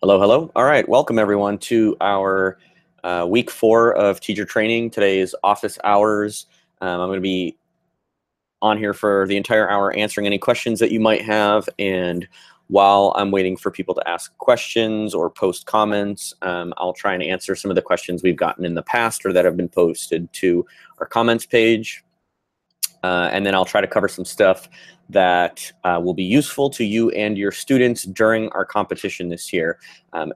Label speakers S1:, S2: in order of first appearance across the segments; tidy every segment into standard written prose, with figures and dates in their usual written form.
S1: Hello, hello. All right, welcome everyone to our week 4 of teacher training. Today is office hours. I'm going to be on here for the entire hour answering any questions that you might have. And while I'm waiting for people to ask questions or post comments, I'll try and answer some of the questions we've gotten in the past or that have been posted to our comments page. And then I'll try to cover some stuff that will be useful to you and your students during our competition this year.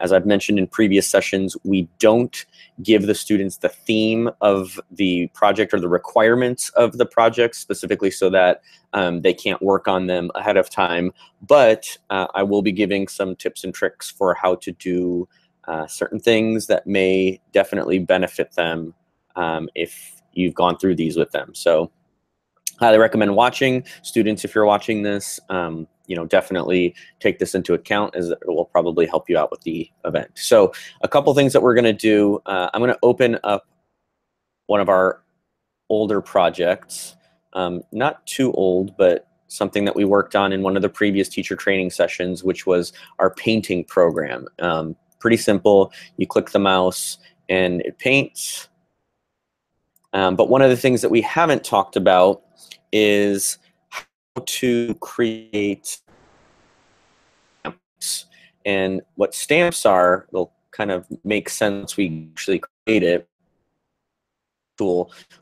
S1: As I've mentioned in previous sessions, we don't give the students the theme of the project or the requirements of the project specifically so that they can't work on them ahead of time. But I will be giving some tips and tricks for how to do certain things that may definitely benefit them if you've gone through these with them. So highly recommend watching. Students, if you're watching this, definitely take this into account as it will probably help you out with the event. So a couple things that we're going to do. I'm going to open up one of our older projects. Not too old, but something that we worked on in one of the previous teacher training sessions, which was our painting program. Pretty simple. You click the mouse and it paints. But one of the things that we haven't talked about is how to create stamps. And what stamps are will kind of make sense we actually create it.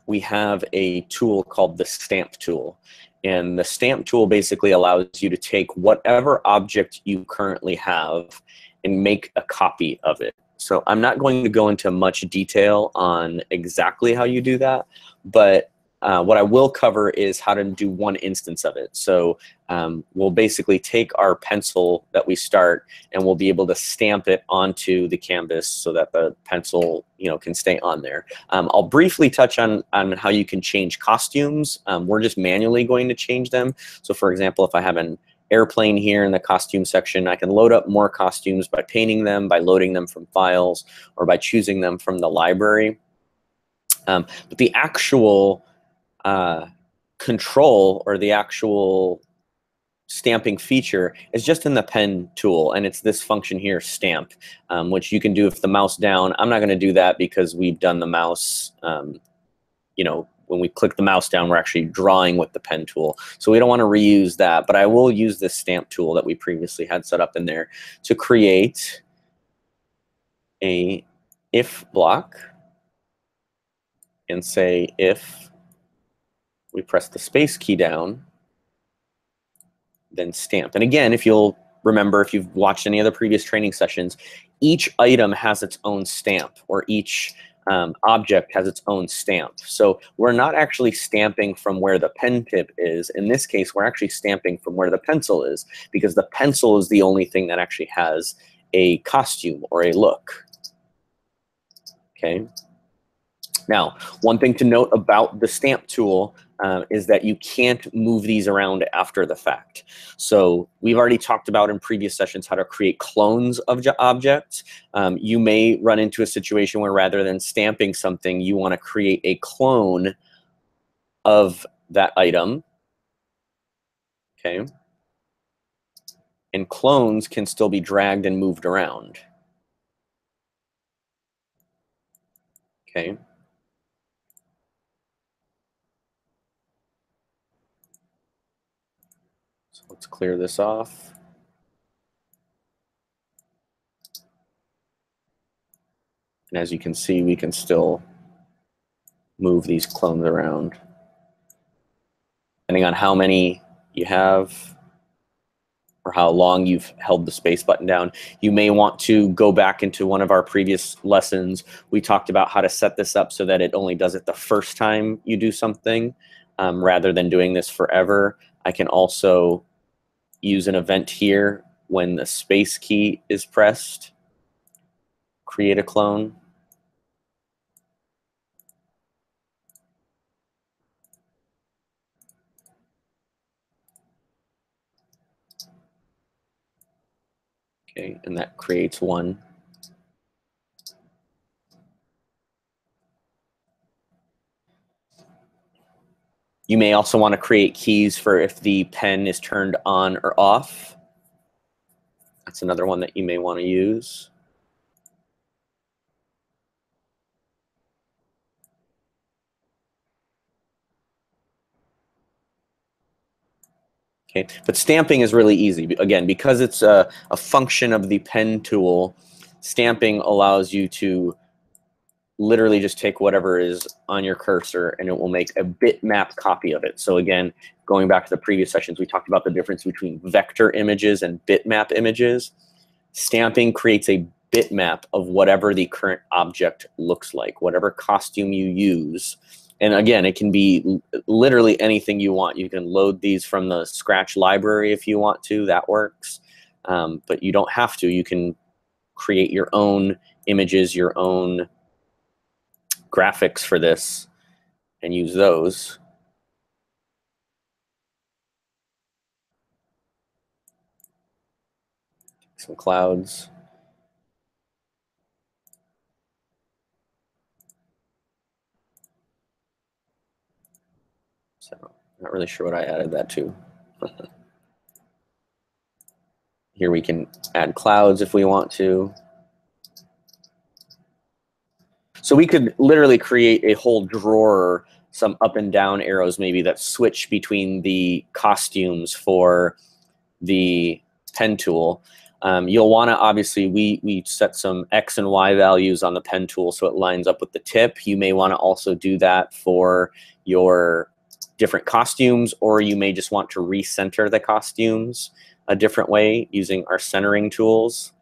S1: We have a tool called the stamp tool. And the stamp tool basically allows you to take whatever object you currently have and make a copy of it. So I'm not going to go into much detail on exactly how you do that, but what I will cover is how to do one instance of it. So we'll basically take our pencil that we start and we'll be able to stamp it onto the canvas so that the pencil can stay on there. I'll briefly touch on how you can change costumes. We're just manually going to change them. So for example, if I have an airplane here in the costume section, I can load up more costumes by painting them, by loading them from files, or by choosing them from the library. But the actual control or the actual stamping feature is just in the pen tool, and it's this function here, stamp, which you can do with the mouse down. I'm not going to do that because we've done the mouse, when we click the mouse down, we're actually drawing with the pen tool. So we don't want to reuse that, but I will use this stamp tool that we previously had set up in there to create a if block and say if we press the space key down, then stamp. And again, if you'll remember, if you've watched any of the previous training sessions, each item has its own stamp, or each object has its own stamp. So we're not actually stamping from where the pen tip is. In this case, we're actually stamping from where the pencil is, because the pencil is the only thing that actually has a costume or a look. Okay. Now, one thing to note about the stamp tool is that you can't move these around after the fact. So we've already talked about in previous sessions how to create clones of objects. You may run into a situation where rather than stamping something, you want to create a clone of that item. Okay. And clones can still be dragged and moved around. Okay. So let's clear this off. And as you can see, we can still move these clones around. Depending on how many you have or how long you've held the space button down, you may want to go back into one of our previous lessons. We talked about how to set this up so that it only does it the first time you do something, rather than doing this forever. I can also use an event here when the space key is pressed, create a clone. Okay, and that creates one. You may also want to create keys for if the pen is turned on or off. That's another one that you may want to use. Okay, but stamping is really easy. Again, because it's a function of the pen tool, stamping allows you to literally just take whatever is on your cursor and it will make a bitmap copy of it. So again, going back to the previous sessions, we talked about the difference between vector images and bitmap images. Stamping creates a bitmap of whatever the current object looks like, whatever costume you use. And again, it can be literally anything you want. You can load these from the Scratch library if you want to, that works. But you don't have to. You can create your own images, your own graphics for this and use those. Some clouds. So not really sure what I added that to. Here we can add clouds if we want to. So we could literally create a whole drawer, some up and down arrows maybe that switch between the costumes for the pen tool. You'll want to, obviously, we set some X and Y values on the pen tool so it lines up with the tip. You may want to also do that for your different costumes, or you may just want to recenter the costumes a different way using our centering tools.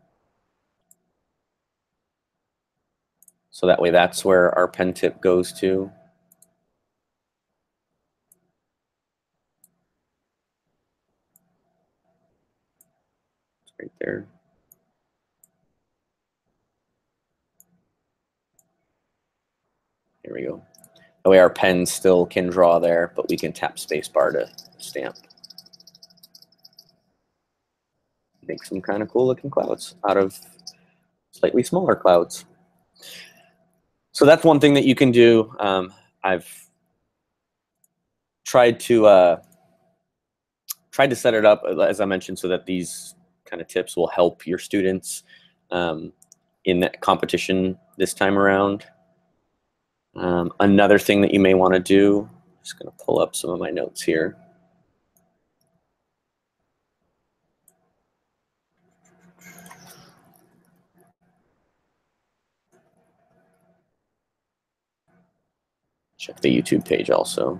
S1: So that way that's where our pen tip goes to. It's right there. Here we go. That way our pen still can draw there, but we can tap spacebar to stamp. Make some kind of cool looking clouds out of slightly smaller clouds. So that's one thing that you can do. I've tried to set it up, as I mentioned, so that these kind of tips will help your students in that competition this time around. Another thing that you may want to do, I'm just going to pull up some of my notes here. Check the YouTube page also.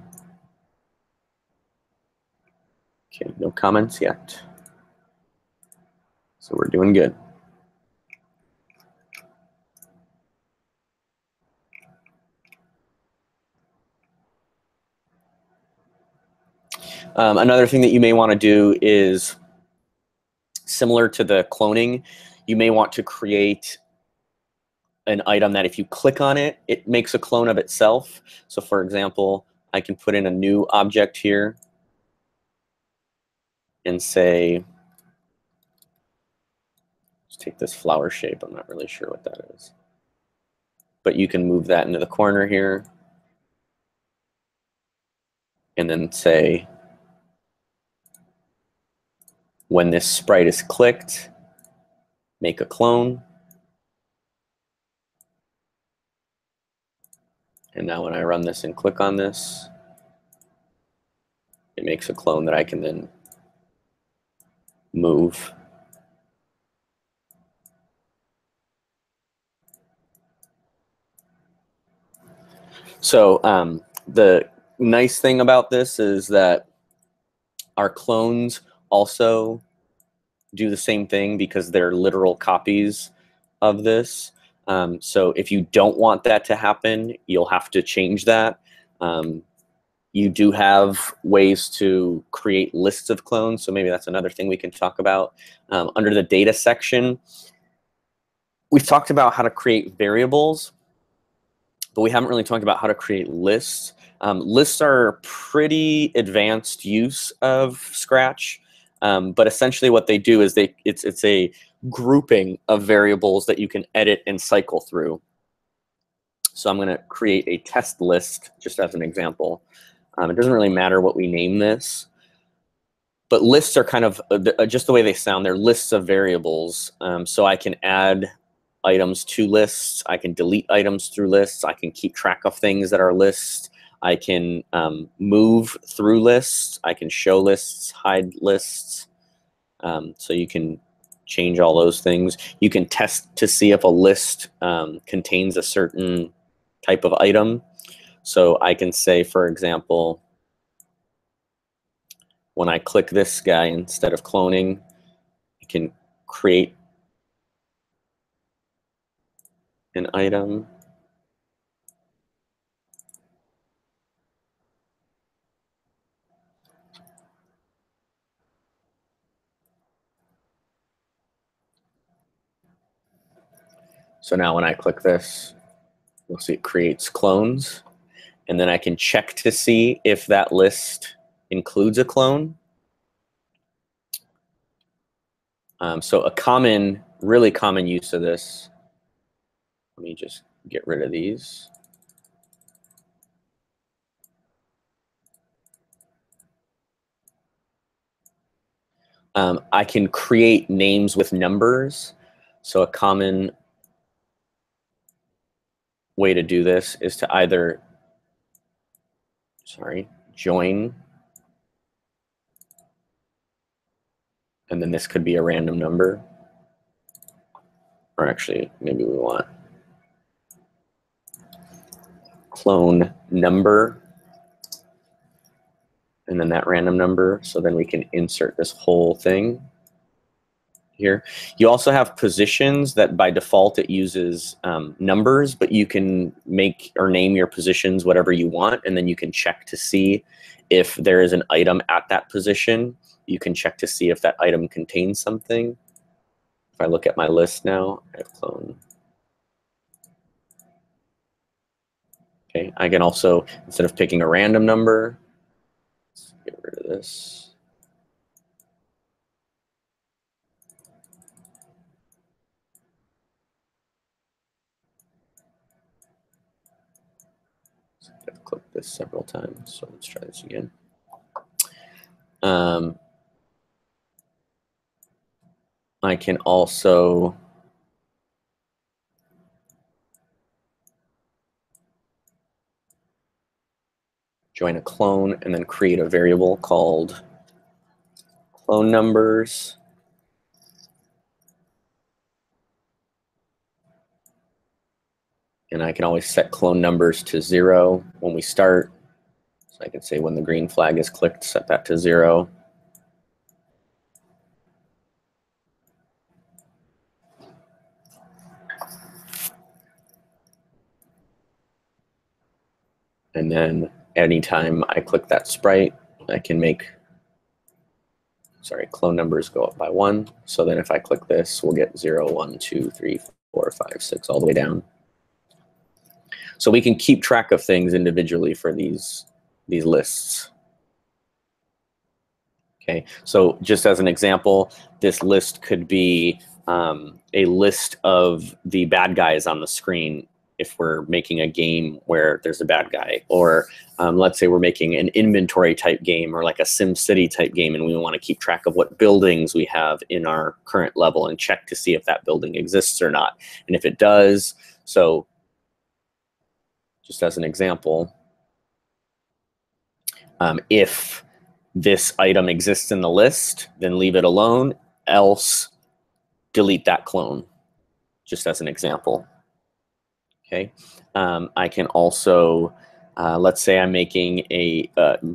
S1: Okay, no comments yet. So we're doing good. Another thing that you may want to do is, similar to the cloning, you may want to create an item that if you click on it, it makes a clone of itself. So for example, I can put in a new object here and say, let's take this flower shape. I'm not really sure what that is. But you can move that into the corner here and then say, when this sprite is clicked, make a clone. And now when I run this and click on this, it makes a clone that I can then move. So the nice thing about this is that our clones also do the same thing because they're literal copies of this. So if you don't want that to happen, you'll have to change that. You do have ways to create lists of clones, so maybe that's another thing we can talk about. Under the data section, we've talked about how to create variables, but we haven't really talked about how to create lists. Lists are a pretty advanced use of Scratch, but essentially what they do is it's a grouping of variables that you can edit and cycle through. So I'm going to create a test list just as an example. It doesn't really matter what we name this, But lists are kind of just the way they sound. They're lists of variables. So I can add items to lists. I can delete items through lists. I can keep track of things that are lists. I can move through lists. I can show lists, hide lists. So you can change all those things. You can test to see if a list contains a certain type of item. So I can say, for example, when I click this guy, instead of cloning, I can create an item. So now when I click this, you'll see it creates clones. And then I can check to see if that list includes a clone. So a really common use of this, let me just get rid of these. I can create names with numbers. So a common way to do this is to either, join, and then this could be a random number. Or actually, maybe we want clone number, and then that random number. So then we can insert this whole thing here. You also have positions that by default it uses numbers, but you can make or name your positions whatever you want, and then you can check to see if there is an item at that position. You can check to see if that item contains something. If I look at my list now, I have clone. Okay, I can also, instead of picking a random number, let's get rid of this. I've clicked this several times, so let's try this again. I can also join a clone and then create a variable called clone numbers. And I can always set clone numbers to 0 when we start. So I can say when the green flag is clicked, set that to 0. And then anytime I click that sprite, I can make, clone numbers go up by 1. So then if I click this, we'll get 0, 1, 2, 3, 4, 5, 6, all the way down. So we can keep track of things individually for these lists. Okay, so just as an example, this list could be a list of the bad guys on the screen if we're making a game where there's a bad guy, or let's say we're making an inventory type game or like a SimCity type game, and we want to keep track of what buildings we have in our current level and check to see if that building exists or not. And if it does, so just as an example, if this item exists in the list, then leave it alone, else delete that clone, just as an example. Okay, I can also, let's say I'm making a,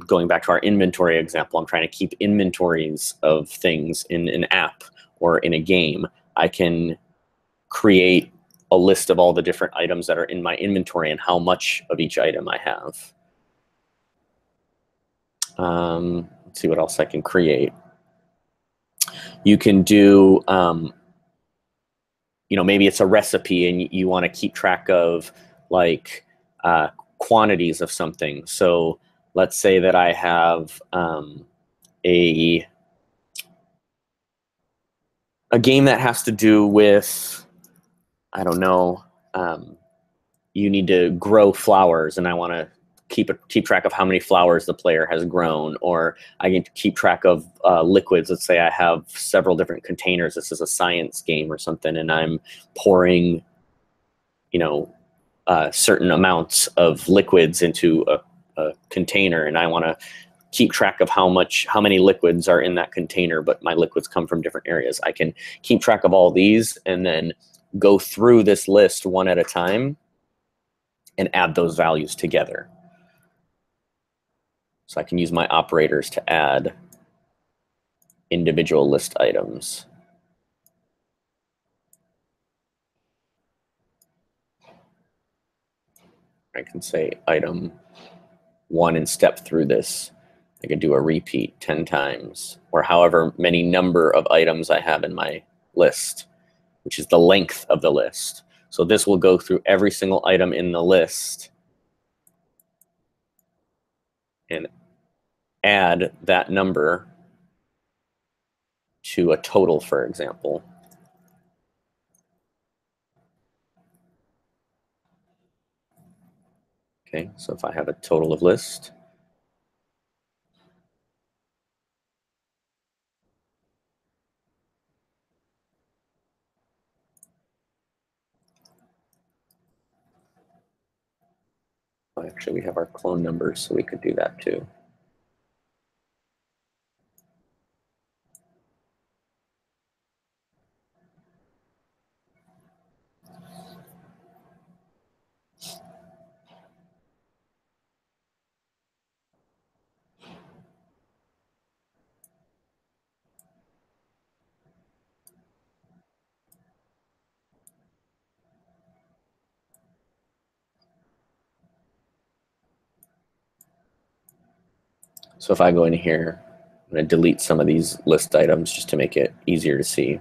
S1: going back to our inventory example, I'm trying to keep inventories of things in an app or in a game. I can create a list of all the different items that are in my inventory and how much of each item I have. Let's see what else I can create. You can do, maybe it's a recipe and you want to keep track of like quantities of something. So let's say that I have a game that has to do with, I don't know, you need to grow flowers and I want to keep track of how many flowers the player has grown, or I can keep track of liquids. Let's say I have several different containers. This is a science game or something, and I'm pouring, you know, certain amounts of liquids into a container, and I want to keep track of how many liquids are in that container, but my liquids come from different areas. I can keep track of all these and then go through this list one at a time and add those values together. So I can use my operators to add individual list items. I can say item 1 and step through this. I could do a repeat 10 times, or however many number of items I have in my list, which is the length of the list. So this will go through every single item in the list and add that number to a total, for example. Okay, so if I have a total of list, actually we have our clone numbers, so we could do that too. So if I go in here, I'm going to delete some of these list items just to make it easier to see.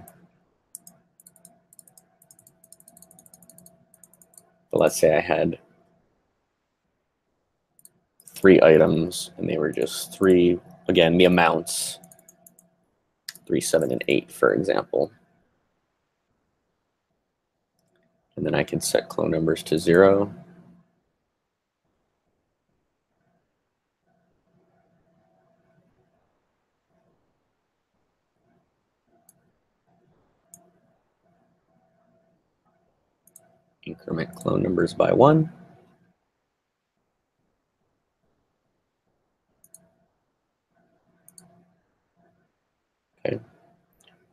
S1: But let's say I had 3 items and they were just 3, again, the amounts, 3, 7, and 8, for example. And then I can set clone numbers to 0. Increment clone numbers by 1. Okay.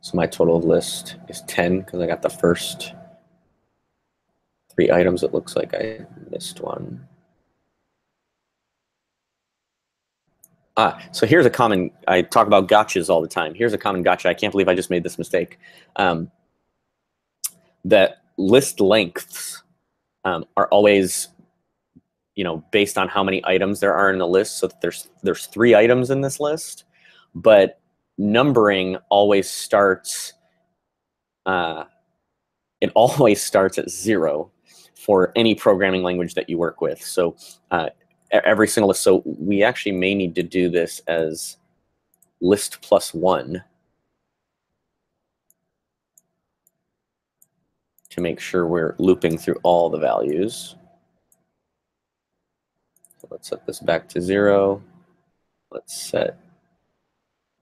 S1: So my total list is 10 because I got the first 3 items. It looks like I missed one. So here's a common, I talk about gotchas all the time. Here's a common gotcha. I can't believe I just made this mistake. That list lengths are always, based on how many items there are in the list. So there's 3 items in this list, but numbering always starts, it always starts at 0 for any programming language that you work with. So every single list. So we actually may need to do this as list plus 1 to make sure we're looping through all the values. So let's set this back to 0. Let's set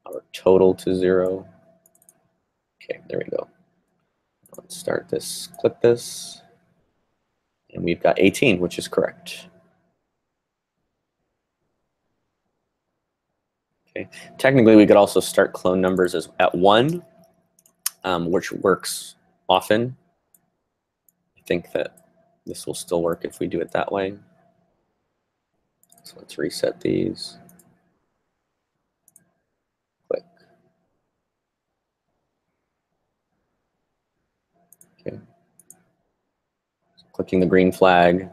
S1: our total to 0. Okay, there we go. Let's start this, click this, and we've got 18, which is correct. Okay. Technically, we could also start clone numbers at 1, which works often. I think that this will still work if we do it that way. So let's reset these. Click. Okay. So clicking the green flag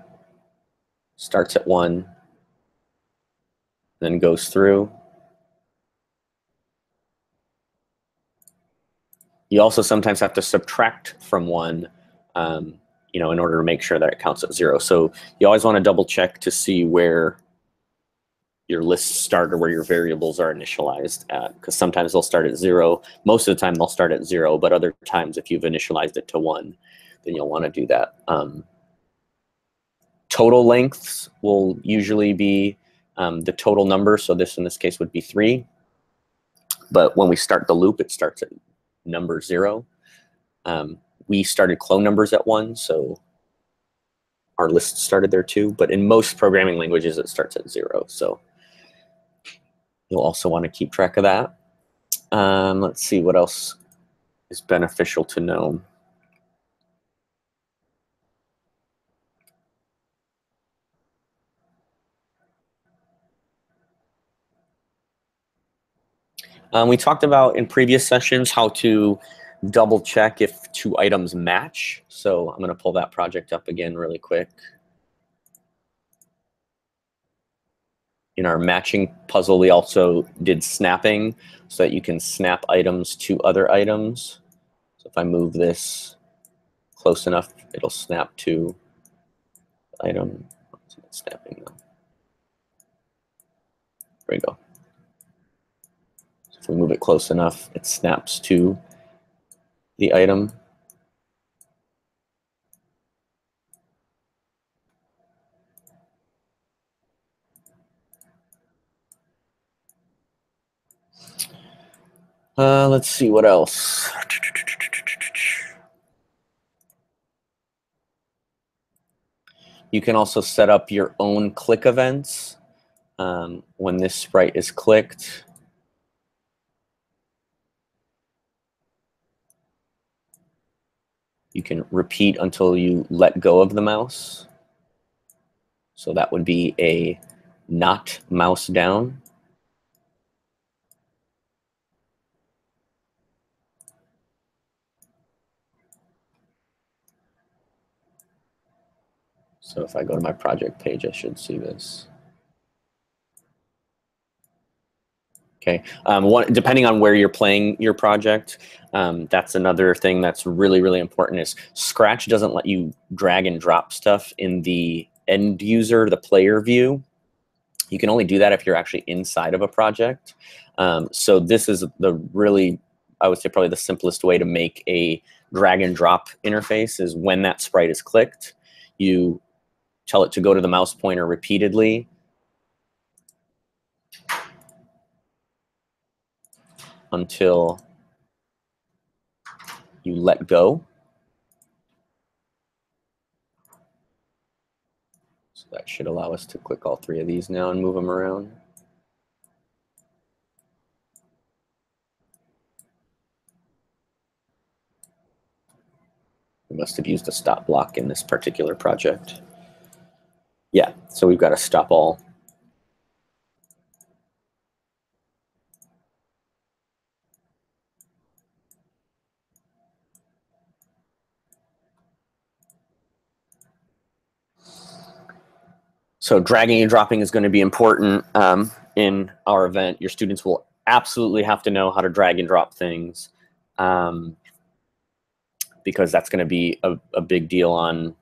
S1: starts at 1, then goes through. You also sometimes have to subtract from 1, in order to make sure that it counts at 0. So you always want to double check to see where your lists start or where your variables are initialized at, because sometimes they'll start at 0. Most of the time they'll start at 0, but other times if you've initialized it to 1, then you'll want to do that. Total lengths will usually be the total number. So this in this case would be 3. But when we start the loop, it starts at number 0. We started clone numbers at 1, so our list started there too. But in most programming languages, it starts at 0. So you'll also want to keep track of that. Let's see what else is beneficial to know. We talked about in previous sessions how to double check if 2 items match. So I'm going to pull that project up again really quick. In our matching puzzle, we also did snapping so that you can snap items to other items. So if I move this close enough, it'll snap to item. It's snapping now. There we go. So if we move it close enough, it snaps to the item. Let's see what else. You can also set up your own click events. When this sprite is clicked, you can repeat until you let go of the mouse. So that would be a not mouse down. So if I go to my project page, I should see this. Okay, depending on where you're playing your project, that's another thing that's really, really important is Scratch doesn't let you drag and drop stuff in the end user, the player view. You can only do that if you're actually inside of a project. So this is the really, I would say probably the simplest way to make a drag and drop interface is when that sprite is clicked, you tell it to go to the mouse pointer repeatedly. Until you let go. So that should allow us to click all 3 of these now and move them around. We must have used a stop block in this particular project. Yeah, so we've got to stop all. So dragging and dropping is going to be important in our event. Your students will absolutely have to know how to drag and drop things because that's going to be a big deal on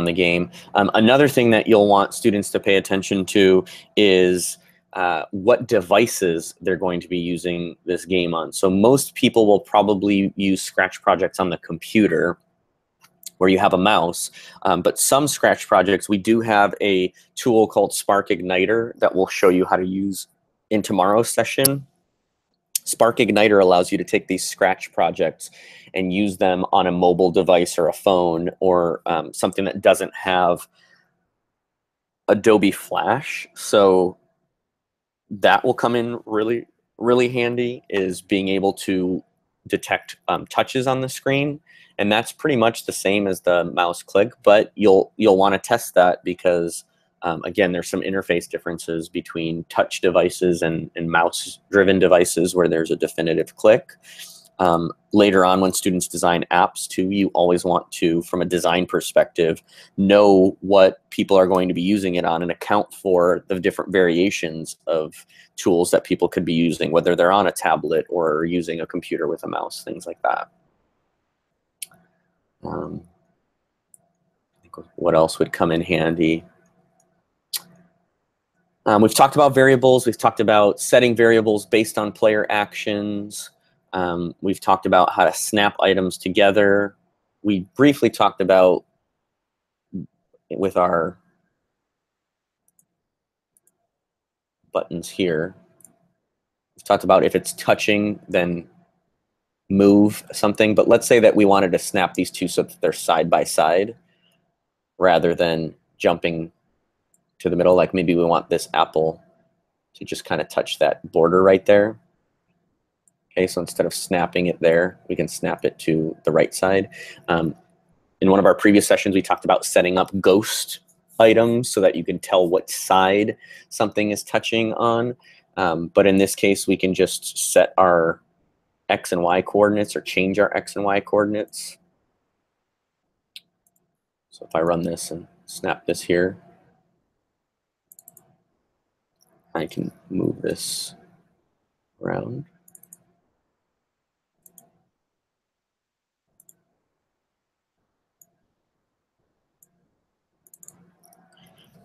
S1: the game. Another thing that you'll want students to pay attention to is what devices they're going to be using this game on. So most people will probably use Scratch projects on the computer where you have a mouse, but some Scratch projects, we do have a tool called Spark Igniter that we'll show you how to use in tomorrow's session. Spark Igniter allows you to take these Scratch projects and use them on a mobile device or a phone or something that doesn't have Adobe Flash. So that will come in really, really handy, is being able to detect touches on the screen. And that's pretty much the same as the mouse click, but you'll want to test that because again, there's some interface differences between touch devices and mouse-driven devices where there's a definitive click. Later on, when students design apps too, you always want to, from a design perspective, know what people are going to be using it on and account for the different variations of tools that people could be using, whether they're on a tablet or using a computer with a mouse, things like that. What else would come in handy? We've talked about variables. We've talked about setting variables based on player actions. We've talked about how to snap items together. We briefly talked about with our buttons here, we've talked about if it's touching, then move something. But let's say that we wanted to snap these two so that they're side by side rather than jumping to the middle. Like maybe we want this apple to just kind of touch that border right there. Okay, so instead of snapping it there, we can snap it to the right side. In one of our previous sessions, we talked about setting up ghost items so that you can tell what side something is touching on. But in this case, we can just set our X and Y coordinates or change our X and Y coordinates. So if I run this and snap this here, I can move this around.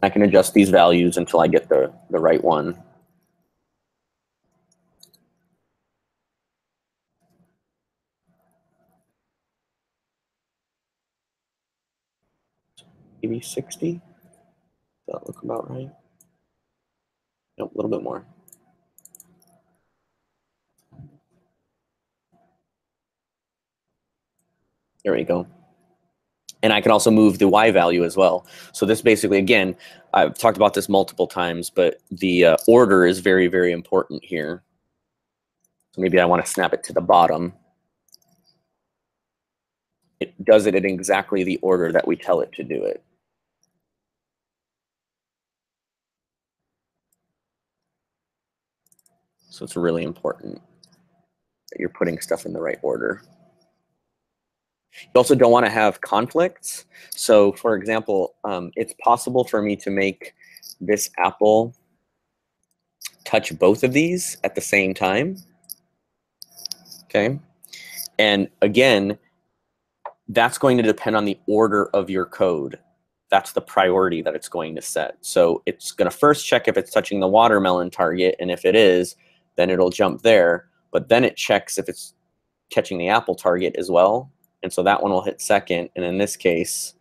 S1: I can adjust these values until I get the right one. Maybe 60? Does that look about right? Nope, a little bit more. There we go. And I can also move the Y value as well. So this basically, again, I've talked about this multiple times, but the order is very, very important here. So maybe I want to snap it to the bottom. It does it in exactly the order that we tell it to do it. So it's really important that you're putting stuff in the right order. You also don't want to have conflicts. So for example, it's possible for me to make this apple touch both of these at the same time. Okay. And again, that's going to depend on the order of your code. That's the priority that it's going to set. So it's going to first check if it's touching the watermelon target, and if it is, then it'll jump there. But then it checks if it's catching the apple target as well. And so that one will hit second. And in this case,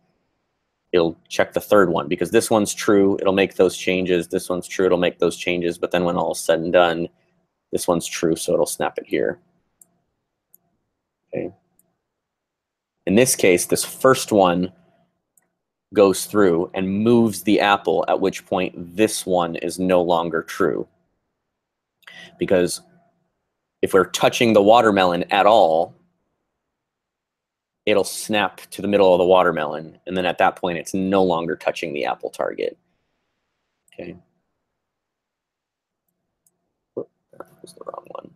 S1: it'll check the third one because this one's true. It'll make those changes. This one's true. It'll make those changes. But then when all is said and done, this one's true. So it'll snap it here. Okay. In this case, this first one goes through and moves the apple, at which point this one is no longer true. Because if we're touching the watermelon at all, it'll snap to the middle of the watermelon. And then at that point, it's no longer touching the apple target. Okay. Whoop, that was the wrong one.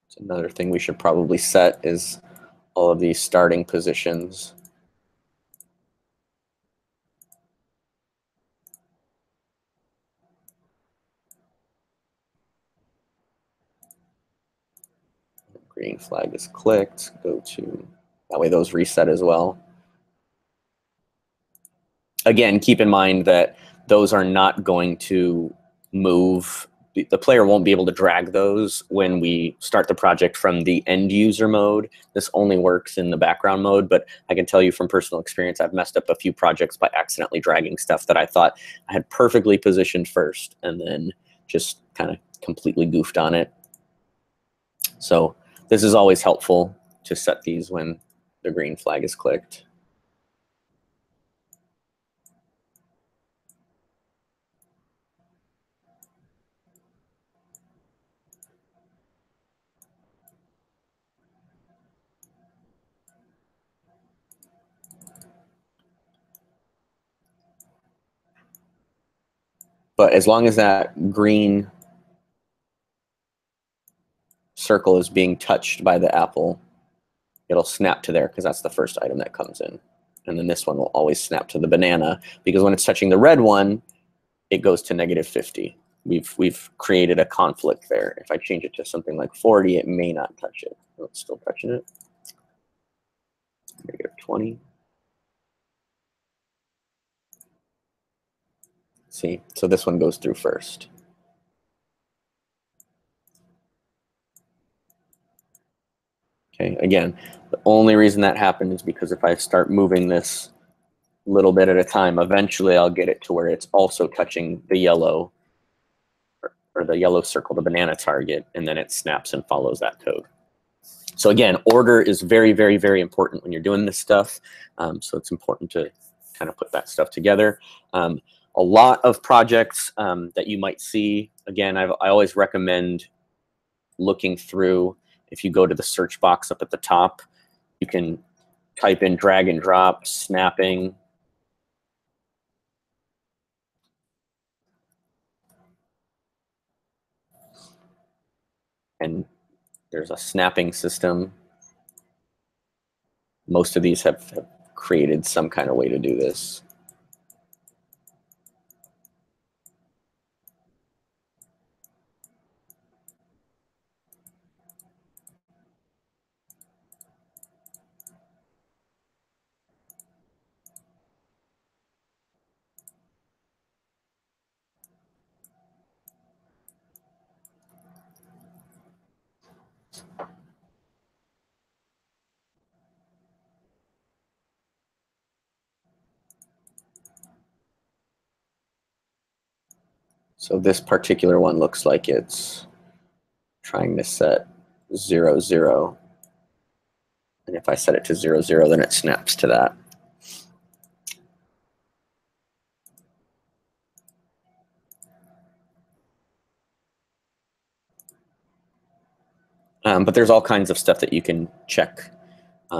S1: So another thing we should probably set is all of these starting positions. Green flag is clicked. Go to, that way those reset as well. Again, keep in mind that those are not going to move. The player won't be able to drag those when we start the project from the end user mode. This only works in the background mode, but I can tell you from personal experience, I've messed up a few projects by accidentally dragging stuff that I thought I had perfectly positioned first and then just kind of completely goofed on it. So this is always helpful to set these when the green flag is clicked. But as long as that green circle is being touched by the apple, it'll snap to there because that's the first item that comes in. And then this one will always snap to the banana because when it's touching the red one, it goes to -50. We've created a conflict there. If I change it to something like 40, it may not touch it. Oh, it's still touching it. -20. See, so this one goes through first. Okay, again, the only reason that happened is because if I start moving this little bit at a time, eventually I'll get it to where it's also touching the yellow, or the yellow circle, the banana target, and then it snaps and follows that code. So again, order is very, very, very important when you're doing this stuff. So it's important to kind of put that stuff together. A lot of projects that you might see, again, I always recommend looking through. If you go to the search box up at the top, you can type in drag and drop, snapping. And there's a snapping system. Most of these have created some kind of way to do this. So this particular one looks like it's trying to set 0, 0. And if I set it to 0, 0, then it snaps to that. But there's all kinds of stuff that you can check.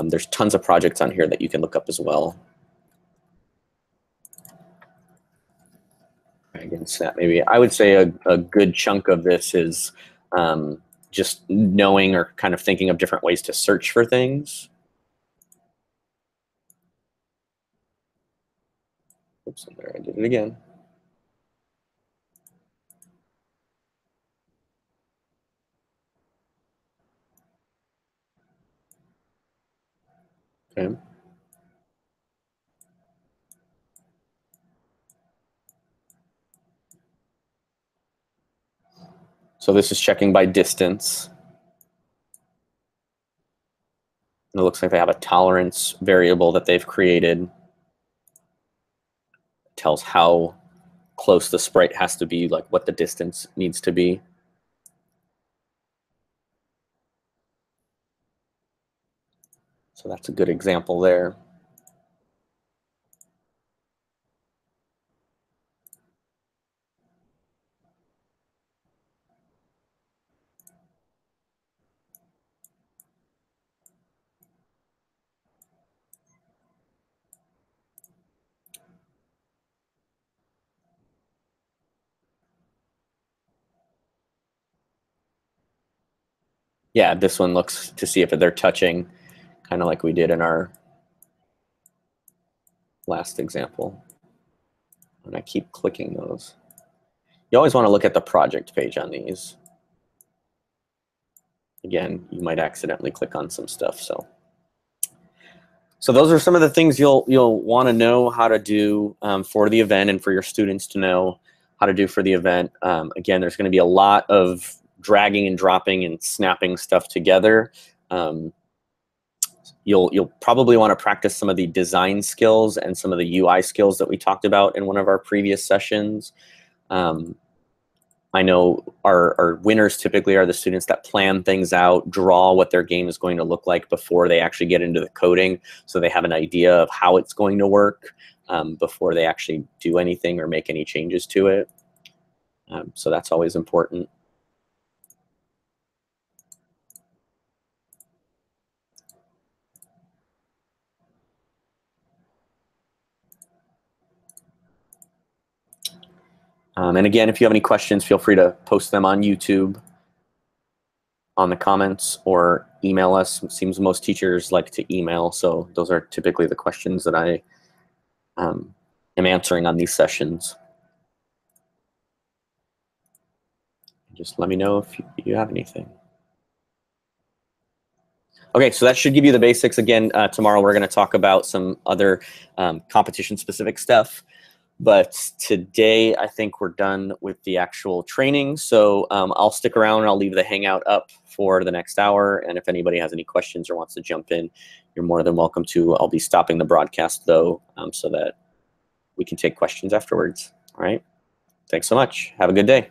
S1: There's tons of projects on here that you can look up as well. Again, snap maybe. I would say a good chunk of this is just knowing or kind of thinking of different ways to search for things. Oops, there, I did it again. Okay. So this is checking by distance. And it looks like they have a tolerance variable that they've created. It tells how close the sprite has to be, like what the distance needs to be. So that's a good example there. Yeah, this one looks to see if they're touching, kind of like we did in our last example. And I keep clicking those. You always want to look at the project page on these. Again, you might accidentally click on some stuff. So those are some of the things you'll want to know how to do for the event, and for your students to know how to do for the event. Again, there's going to be a lot of dragging and dropping and snapping stuff together. You'll probably want to practice some of the design skills and some of the UI skills that we talked about in one of our previous sessions. I know our winners typically are the students that plan things out, draw what their game is going to look like before they actually get into the coding, so they have an idea of how it's going to work before they actually do anything or make any changes to it. So that's always important. And again, if you have any questions, feel free to post them on YouTube, on the comments, or email us. It seems most teachers like to email, so those are typically the questions that I am answering on these sessions. Just let me know if you have anything. Okay, so that should give you the basics. Again, tomorrow we're going to talk about some other competition-specific stuff. But today, I think we're done with the actual training. So I'll stick around and I'll leave the Hangout up for the next hour. And if anybody has any questions or wants to jump in, you're more than welcome to. I'll be stopping the broadcast, though, so that we can take questions afterwards. All right. Thanks so much. Have a good day.